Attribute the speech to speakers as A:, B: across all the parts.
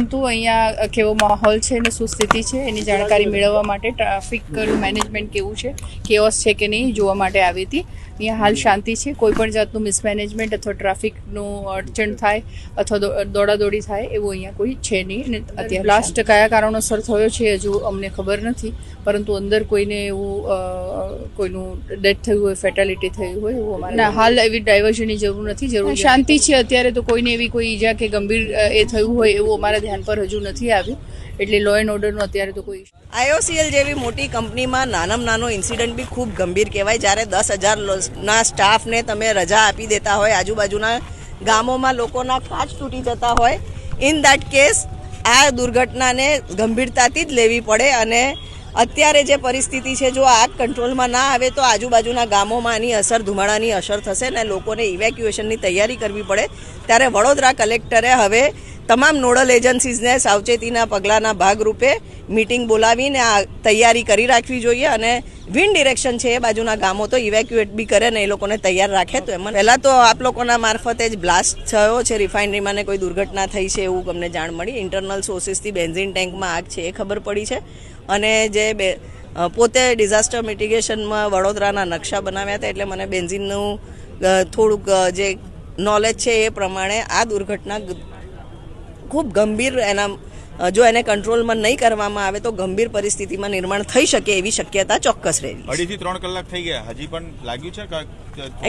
A: પરંતુ અહીંયા કેવો માહોલ છે અને શું સ્થિતિ છે એની જાણકારી મેળવવા માટે ટ્રાફિકનું મેનેજમેન્ટ કેવું છે, કેઓસ છે કે નહીં જોવા માટે આવી હતી. અહીંયા હાલ શાંતિ છે, કોઈ પણ જાતનું મિસમેનેજમેન્ટ અથવા ટ્રાફિકનું અડચણ થાય અથવા દોડાદોડી થાય એવું અહીંયા કોઈ છે નહીં. અને અત્યારે લાસ્ટ કયા કારણોસર થયો છે હજુ અમને ખબર નથી, પરંતુ અંદર કોઈને એવું કોઈનું ડેથ થયું હોય, ફેટાલિટી થયું હોય એવું અમારે ના હાલ એવી ડાયવર્ઝનની જરૂર નથી. જરૂર શાંતિ છે અત્યારે, તો કોઈને એવી કોઈ ઈજા કે ગંભીર એ થયું હોય એવું અમારા ધ્યાન પર હજુ નથી આવ્યું. એટલે લો એન્ડ ઓર્ડરનો અત્યારે તો કોઈ
B: IOCL જેવી મોટી કંપનીમાં નાનામાં નાનો ઇન્સિડન્ટ બી ખૂબ ગંભીર કહેવાય. જ્યારે 10,000ના સ્ટાફને તમે રજા આપી દેતા હોય, આજુબાજુના ગામોમાં લોકોના કાચ તૂટી જતા હોય, ઇન દેટ કેસ આ દુર્ઘટનાને ગંભીરતાથી જ લેવી પડે. અને અત્યારે જે પરિસ્થિતિ છે, જો આગ કંટ્રોલમાં ના આવે તો આજુબાજુના ગામોમાં આની અસર, ધુમાડાની અસર થશે ને લોકોને ઇવેક્યુએશનની તૈયારી કરવી પડે. ત્યારે વડોદરા કલેક્ટરે હવે તમામ નોડલ એજન્સીઝને સાવચેતીના પગલાંના ભાગરૂપે મિટિંગ બોલાવીને આ તૈયારી કરી રાખવી જોઈએ. અને વિન્ડ ડિરેક્શન છે એ બાજુના ગામો તો ઇવેક્યુએટ બી કરે ને એ લોકોને તૈયાર રાખે. તો એમાં પહેલાં તો આપ લોકોના મારફતે જ બ્લાસ્ટ થયો છે રિફાઇનરીમાં ને કોઈ દુર્ઘટના થઈ છે એવું અમને જાણ મળી. ઇન્ટરનલ સોર્સિસથી બેન્ઝિન ટેન્કમાં આગ છે એ ખબર પડી છે. અને જે પોતે ડિઝાસ્ટર મિટિગેશનમાં વડોદરાના નકશા બનાવ્યા હતા, એટલે મને બેન્ઝિનનું થોડુંક જે નોલેજ છે એ પ્રમાણે આ દુર્ઘટના ખૂબ ગંભીર, જો એને કંટ્રોલમાં નહીં કરવામાં આવે તો ગંભીર પરિસ્થિતિમાં નિર્માણ થઈ શકે એવી શક્યતા ચોક્કસ રહેલી.
C: 2.5 થી 3 કલાક થઈ ગયા, હજી પણ લાગ્યું છે?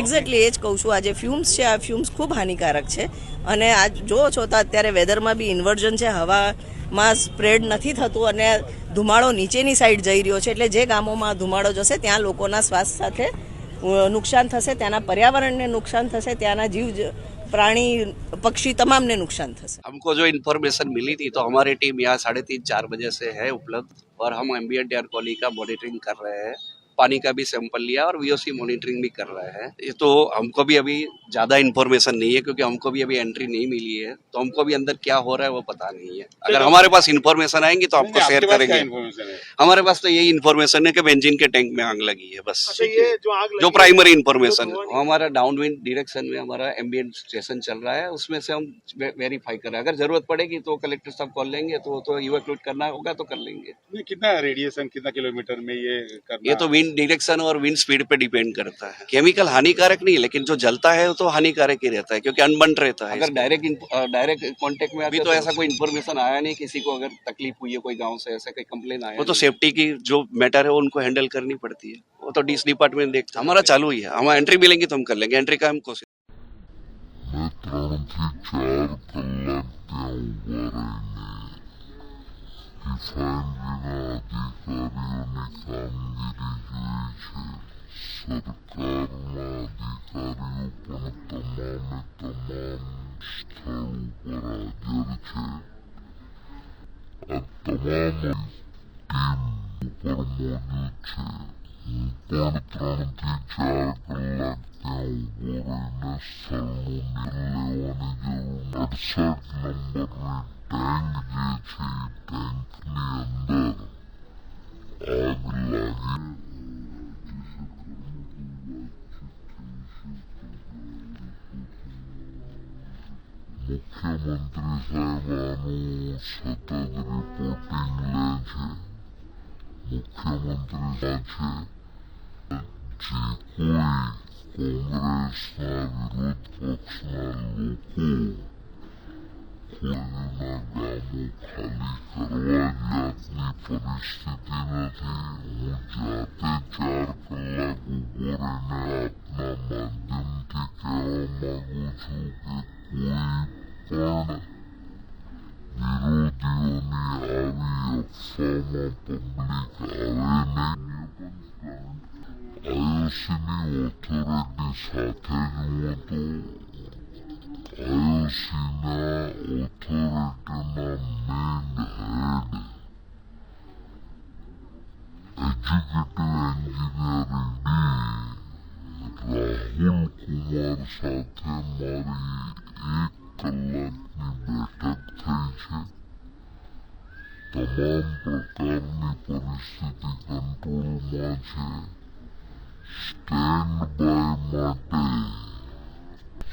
B: એક્ઝેક્ટલી એ જ કહું છું. આ જે ફ્યુમ્સ છે, આ ફ્યુમ્સ ખૂબ હાનિકારક છે. અને આ જુઓ છો તો અત્યારે વેધરમાં બી ઇન્વર્ઝન છે, હવામાં સ્પ્રેડ નથી થતું અને ધુમાડો નીચેની સાઈડ જઈ રહ્યો છે. એટલે જે ગામોમાં ધુમાડો જશે ત્યાં લોકોના સ્વાસ્થ્ય સાથે નુકસાન થશે, ત્યાંના પર્યાવરણને નુકસાન થશે, ત્યાંના જીવ प्राणी पक्षी तमाम ने नुकसान था.
D: हमको जो इन्फॉर्मेशन मिली थी तो हमारी टीम यहाँ 3:30-4 बजे से है उपलब्ध और हम एम्बिएंट एयर क्वालिटी का मॉनिटरिंग कर रहे हैं. पानी का भी सैंपल लिया और VOC मॉनिटरिंग भी कर रहे हैं. ये तो हमको भी अभी ज़्यादा इन्फॉर्मेशन नहीं है क्योंकि हमको भी अभी एंट्री नहीं मिली है, तो हमको भी अंदर क्या हो रहा है वो पता नहीं है. अगर हमारे पास इन्फॉर्मेशन आएंगी तो आपको शेयर करेंगे. हमारे पास तो यही इन्फॉर्मेशन है कि बेंजीन के टैंक में आग लगी है, बस. जो प्राइमरी इन्फॉर्मेशन है हमारा डाउन विंड डायरेक्शन में हमारा एम्बिएंट स्टेशन चल रहा है, उसमें से हम वेरीफाई कर रहे हैं. अगर जरूरत पड़ेगी तो कलेक्टर साहब कॉल लेंगे, तो इवैक्यूएट करना होगा तो कर लेंगे.
C: कितना रेडिएशन, कितना किलोमीटर में ये करना?
D: ये तो विंड डायरेक्शन और विंड स्पीड पे डिपेंड करता है. केमिकल हानिकारक नहीं है, लेकिन जो जलता है वो तो हानिकारक ही रहता है क्योंकि अनबंट रहता है. अगर डायरेक्ट कांटेक्ट में अभी तो ऐसा कोई इन्फॉर्मेशन आया नहीं किसी को अगर तकलीफ हुई है, कोई गांव से ऐसा कोई कंप्लेन आया. वो तो सेफ्टी की जो मैटर है वो उनको हैंडल करनी पड़ती है, वो तो डीस डिपार्टमेंट देखता है. हमारा चालू ही है, हम एंट्री मिलेंगी तो हम कर लेंगे. एंट्री का हम कोशिश
E: मुख्यमंत्री साहेबानु सतत रिपोर्टिंग લે છે. मुख्यमंत्री છે જે કોઈ કોંગ્રેસના વિરોધ પક્ષના લોકો કોઈના ગામો ખાલી કરવા જાતની પરિસ્થિતિ નથી. હું જાતે 4 કલાક ઉભો રહીને આપના માધ્યમથી કહેવા માંગુ છું કે કોઈ પણ નિરોધીઓની આવી અફવામાં પબ્લિક આવે નહીં. એજ્યુકેટિવ એન્જિનિયરિંગની તમામ પ્રકારની પરિસ્થિતિ કંટ્રોલમાં છે. સ્ટેન્ડ બાય માટે